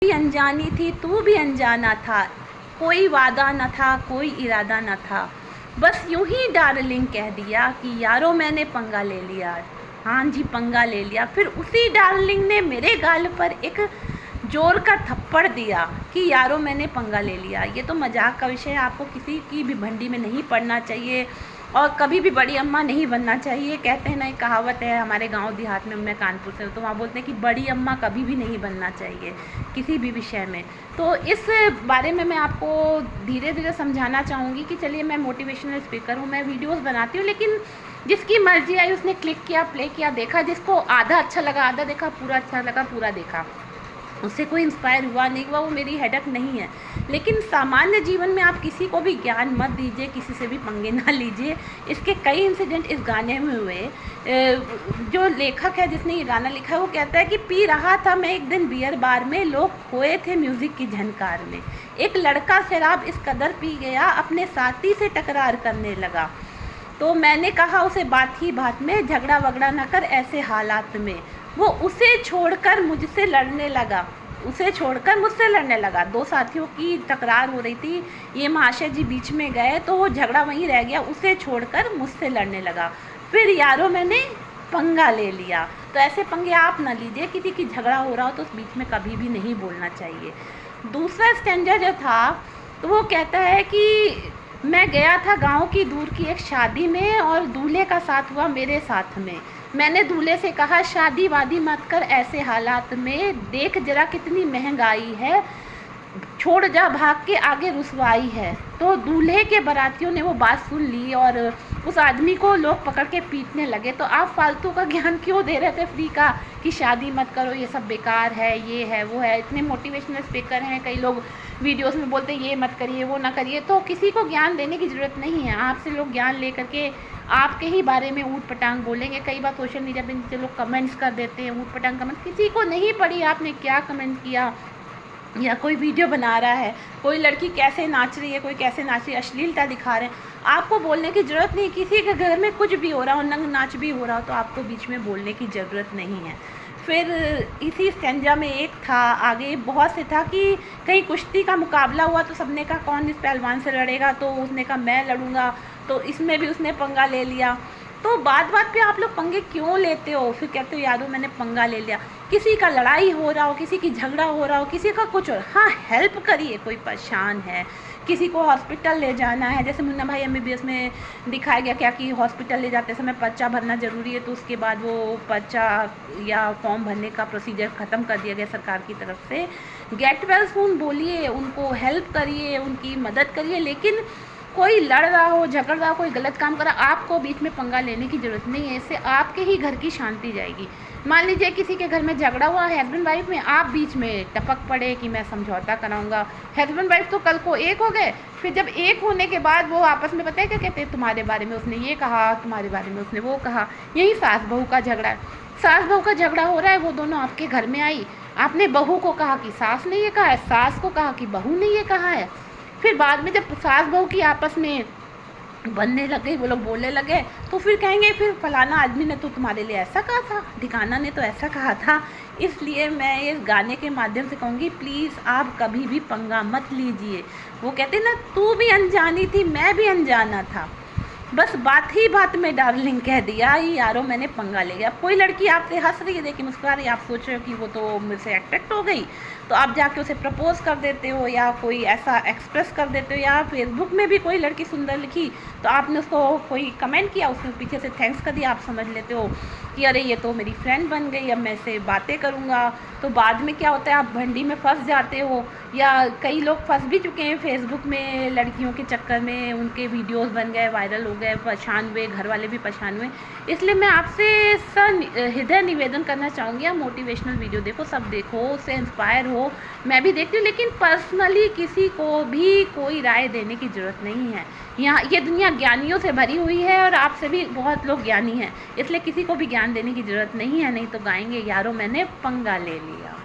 भी अनजानी थी, तू भी अनजाना था, कोई वादा न था, कोई इरादा न था, बस यूं ही डार्लिंग कह दिया कि यारो मैंने पंगा ले लिया। हाँ जी, पंगा ले लिया। फिर उसी डार्लिंग ने मेरे गाल पर एक जोर का थप्पड़ दिया कि यारो मैंने पंगा ले लिया। ये तो मजाक का विषय है, आपको किसी की भी भंडी में नहीं पड़ना चाहिए और कभी भी बड़ी अम्मा नहीं बनना चाहिए। कहते हैं ना, एक कहावत है हमारे गांव देहात में, मैं कानपुर से हूँ, तो वहाँ बोलते हैं कि बड़ी अम्मा कभी भी नहीं बनना चाहिए किसी भी विषय में। तो इस बारे में मैं आपको धीरे धीरे समझाना चाहूँगी कि चलिए, मैं मोटिवेशनल स्पीकर हूँ, मैं वीडियोज़ बनाती हूँ, लेकिन जिसकी मर्जी आई उसने क्लिक किया, प्ले किया, देखा। जिसको आधा अच्छा लगा आधा देखा, पूरा अच्छा लगा पूरा देखा, उससे कोई इंस्पायर हुआ नहीं हुआ, वो मेरी हेडक नहीं है। लेकिन सामान्य जीवन में आप किसी को भी ज्ञान मत दीजिए, किसी से भी पंगे ना लीजिए। इसके कई इंसिडेंट इस गाने में हुए। जो लेखक है जिसने ये गाना लिखा है, वो कहता है कि पी रहा था मैं एक दिन बियर बार में, लोग खोए थे म्यूज़िक की झनकार में, एक लड़का शराब इस कदर पी गया, अपने साथी से टकरार करने लगा, तो मैंने कहा उसे बात ही बात में, झगड़ा वगड़ा ना कर ऐसे हालात में। वो उसे छोड़कर मुझसे लड़ने लगा, उसे छोड़कर मुझसे लड़ने लगा। दो साथियों की तकरार हो रही थी, ये महाशय जी बीच में गए तो वो झगड़ा वहीं रह गया, उसे छोड़कर मुझसे लड़ने लगा। फिर यारों मैंने पंगा ले लिया। तो ऐसे पंगे आप ना लीजिए, किसी की झगड़ा हो रहा हो तो उस बीच में कभी भी नहीं बोलना चाहिए। दूसरा स्टैंजा जो था, तो वो कहता है कि मैं गया था गांव की दूर की एक शादी में और दूल्हे का साथ हुआ मेरे साथ में। मैंने दूल्हे से कहा शादी वादी मत कर ऐसे हालात में, देख जरा कितनी महंगाई है, छोड़ जा भाग के आगे रुसवाई है। तो दूल्हे के बारातियों ने वो बात सुन ली और उस आदमी को लोग पकड़ के पीटने लगे। तो आप फालतू का ज्ञान क्यों दे रहे थे फ्री का कि शादी मत करो, ये सब बेकार है, ये है वो है। इतने मोटिवेशनल स्पीकर हैं, कई लोग वीडियोस में बोलते हैं ये मत करिए वो ना करिए। तो किसी को ज्ञान देने की ज़रूरत नहीं है। आपसे लोग ज्ञान ले करके आपके ही बारे में ऊट पटांग बोलेंगे। कई बार सोशल मीडिया पे नीचे लोग कमेंट्स कर देते हैं, ऊट पटांग कमेंट। किसी को नहीं पड़ी आपने क्या कमेंट किया, या कोई वीडियो बना रहा है, कोई लड़की कैसे नाच रही है, कोई कैसे नाच रही है, अश्लीलता दिखा रहे हैं, आपको बोलने की ज़रूरत नहीं। किसी के घर में कुछ भी हो रहा हो, नंग नाच भी हो रहा हो, तो आपको बीच में बोलने की ज़रूरत नहीं है। फिर इसी स्टैंजा में एक था, आगे बहुत से था कि कहीं कुश्ती का मुकाबला हुआ तो सबने कहा कौन इस पहलवान से लड़ेगा, तो उसने कहा मैं लड़ूंगा, तो इसमें भी उसने पंगा ले लिया। तो बात बात पे आप लोग पंगे क्यों लेते हो? फिर कहते हो यारो मैंने पंगा ले लिया। किसी का लड़ाई हो रहा हो, किसी की झगड़ा हो रहा हो, किसी का कुछ हो, हाँ हेल्प करिए। कोई परेशान है, किसी को हॉस्पिटल ले जाना है, जैसे मुन्ना भाई MBBS में दिखाया गया क्या कि हॉस्पिटल ले जाते समय पर्चा भरना ज़रूरी है, तो उसके बाद वो पर्चा या फॉर्म भरने का प्रोसीजर ख़त्म कर दिया गया सरकार की तरफ से। गेट वेल सून बोलिए, उनको हेल्प करिए, उनकी मदद करिए। लेकिन कोई लड़ रहा हो, झगड़ रहा हो, कोई गलत काम कर रहा, आपको बीच में पंगा लेने की ज़रूरत नहीं है। इससे आपके ही घर की शांति जाएगी। मान लीजिए किसी के घर में झगड़ा हुआ हस्बैंड वाइफ में, आप बीच में टपक पड़े कि मैं समझौता कराऊंगा। हस्बैंड वाइफ तो कल को एक हो गए, फिर जब एक होने के बाद वो आपस में पता है क्या कहते हैं, तुम्हारे बारे में उसने ये कहा, तुम्हारे बारे में उसने वो कहा। यही सास बहू का झगड़ा है। सास बहू का झगड़ा हो रहा है, वो दोनों आपके घर में आई, आपने बहू को कहा कि सास ने ये कहा है, सास को कहा कि बहू ने ये कहा है। फिर बाद में जब सास बहू की आपस में बनने लगे, वो लोग बोलने लगे, तो फिर कहेंगे फिर फलाना आदमी ने तो तुम्हारे लिए ऐसा कहा था, ढिकाना ने तो ऐसा कहा था। इसलिए मैं इस गाने के माध्यम से कहूँगी, प्लीज़ आप कभी भी पंगा मत लीजिए। वो कहते ना, तू भी अनजानी थी मैं भी अनजाना था, बस बात ही बात में डार्लिंग कह दिया यारो मैंने पंगा ले गया। कोई लड़की आपसे हंस रही है, देखिए मुस्कुरा रही है, आप सोच रहे हो कि वो तो मुझसे अट्रैक्ट हो गई, तो आप जाके उसे प्रपोज कर देते हो या कोई ऐसा एक्सप्रेस कर देते हो। या फेसबुक में भी कोई लड़की सुंदर लिखी तो आपने उसको कोई कमेंट किया, उसने पीछे से थैंक्स कर दिया, आप समझ लेते हो कि अरे ये तो मेरी फ्रेंड बन गई, अब मैं इससे बातें करूँगा। तो बाद में क्या होता है, आप भंडी में फंस जाते हो। या कई लोग फंस भी चुके हैं फेसबुक में लड़कियों के चक्कर में, उनके वीडियोस बन गए, वायरल हो गए, परेशान हुए, घर वाले भी परेशान हुए। इसलिए मैं आपसे हृदय निवेदन करना चाहूँगी, आप मोटिवेशनल वीडियो देखो, सब देखो, उससे इंस्पायर हो। मैं भी देखती हूँ, लेकिन पर्सनली किसी को भी कोई राय देने की ज़रूरत नहीं है। यहाँ ये दुनिया ज्ञानियों से भरी हुई है और आपसे भी बहुत लोग ज्ञानी हैं, इसलिए किसी को भी ज्ञान देने की ज़रूरत नहीं है। नहीं तो गाएंगे यारों मैंने पंगा ले लिया।